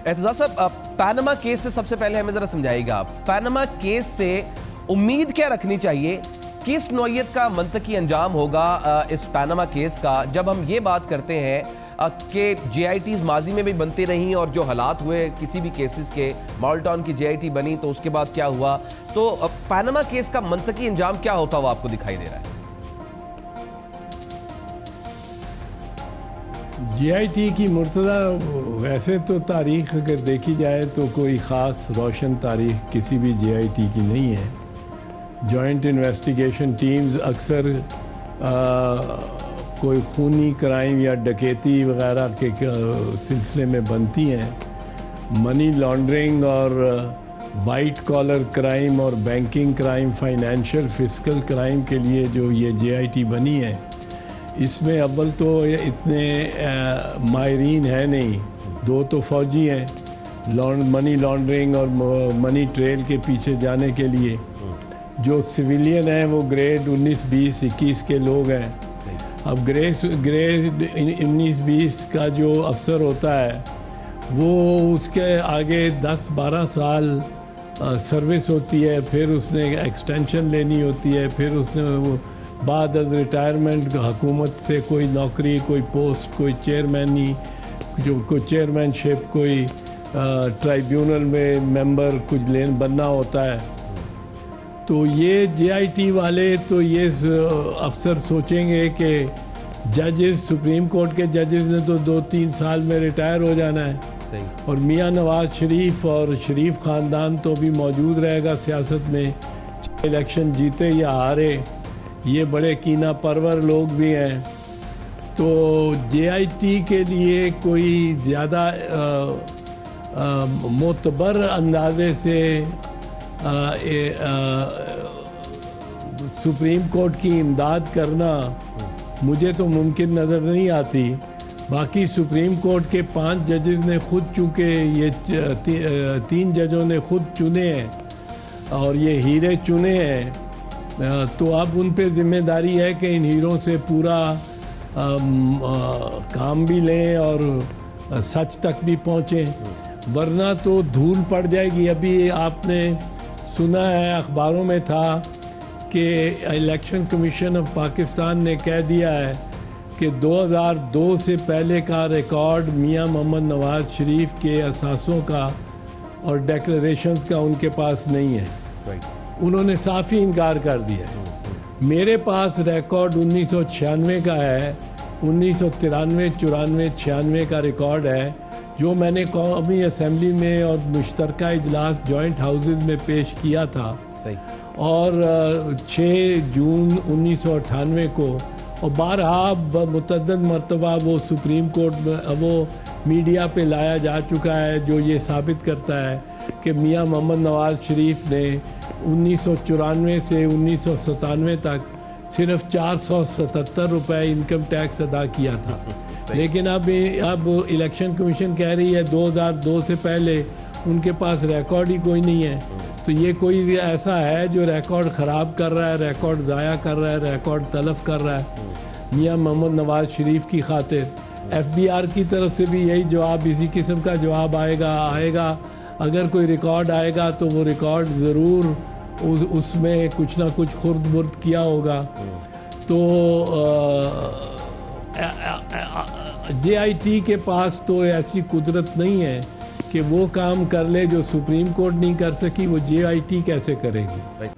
एतजाज साहब, Panama case से सबसे पहले हमें जरा समझाइएगा, पैनामा केस से उम्मीद क्या रखनी चाहिए, किस नौयत का मंतकी अंजाम होगा इस पैनामा केस का, जब हम ये बात करते हैं कि JITs माजी में भी बनती रहीं और जो हालात हुए किसी भी केसेस के, मॉडल टाउन की JIT बनी तो उसके बाद क्या हुआ, तो पैनामा केस का मंतकी अंजाम क्या होता हुआ आपको दिखाई दे रहा है? JIT की मुर्तज़ा वैसे तो तारीख़ अगर देखी जाए तो कोई ख़ास रोशन तारीख़ किसी भी JIT की नहीं है। जॉइंट इन्वेस्टिगेशन टीम्स अक्सर कोई खूनी क्राइम या डकैती वगैरह के सिलसिले में बनती हैं। मनी लॉन्ड्रिंग और वाइट कॉलर क्राइम और banking crime, financial fiscal crime के लिए जो ये JIT बनी है, इसमें अव्वल तो इतने माहिरीन है नहीं, 2 तो फौजी हैं मनी लॉन्ड्रिंग और मनी ट्रेल के पीछे जाने के लिए। जो सिविलियन हैं वो ग्रेड 19, 20, 21 के लोग हैं। अब ग्रेड 19, 20 का जो अफसर होता है वो उसके आगे 10-12 साल सर्विस होती है, फिर उसने एक्सटेंशन लेनी होती है, फिर उसने वो बाद अज रिटायरमेंट हुकूमत से कोई नौकरी, कोई पोस्ट, कोई चेयरमैनी, जो कोई चेयरमैनशिप, कोई ट्राइब्यूनल में मेंबर कुछ बनना होता है। तो ये JIT वाले तो ये अफसर सोचेंगे कि जजेस, सुप्रीम कोर्ट के जजेस ने तो 2-3 साल में रिटायर हो जाना है, और मियाँ नवाज शरीफ और शरीफ ख़ानदान तो भी मौजूद रहेगा सियासत में, इलेक्शन जीते या हारे, ये बड़े कीना परवर लोग भी हैं। तो JIT के लिए कोई ज़्यादा मोतबर अंदाजे से सुप्रीम कोर्ट की इमदाद करना मुझे तो मुमकिन नज़र नहीं आती। बाकी सुप्रीम कोर्ट के 5 जजेस ने खुद, चूँकि ये 3 जजों ने खुद चुने हैं और ये हीरे चुने हैं, तो अब उन पे ज़िम्मेदारी है कि इन हीरों से पूरा काम भी लें और सच तक भी पहुँचें, वरना तो धूल पड़ जाएगी। अभी आपने सुना है, अखबारों में था कि इलेक्शन कमीशन ऑफ पाकिस्तान ने कह दिया है कि 2002 से पहले का रिकॉर्ड मियाँ मोहम्मद नवाज शरीफ के असासों का और डेक्लरेशंस का उनके पास नहीं है। उन्होंने साफ ही इनकार कर दिया है। मेरे पास रिकॉर्ड 1996 का है, 1993, 94, 96 का रिकॉर्ड है, जो मैंने कौमी असम्बली में और मुश्तरका इजलास जॉइंट हाउसेज में पेश किया था। और 6 जून 1998 को, और बारहा मुतअद्दिद मरतबा वो सुप्रीम कोर्ट में, वो मीडिया पे लाया जा चुका है, जो ये साबित करता है कि मियाँ मोहम्मद नवाज शरीफ ने 1994 से 1997 तक सिर्फ 477 रुपये इनकम टैक्स अदा किया था। लेकिन अब इलेक्शन कमीशन कह रही है 2002 से पहले उनके पास रिकॉर्ड ही कोई नहीं है। तो ये कोई ऐसा है जो रिकॉर्ड ख़राब कर रहा है, रिकॉर्ड ज़ाया कर रहा है, रिकॉर्ड तलफ कर रहा है मियाँ मोहम्मद नवाज शरीफ की खातिर। FBR की तरफ से भी यही जवाब, इसी किस्म का जवाब आएगा। अगर कोई रिकॉर्ड आएगा तो वो रिकॉर्ड ज़रूर उसमें कुछ ना कुछ खुर्द बुर्द किया होगा। तो JIT के पास तो ऐसी कुदरत नहीं है कि वो काम कर ले जो सुप्रीम कोर्ट नहीं कर सकी, वो JIT कैसे करेगी।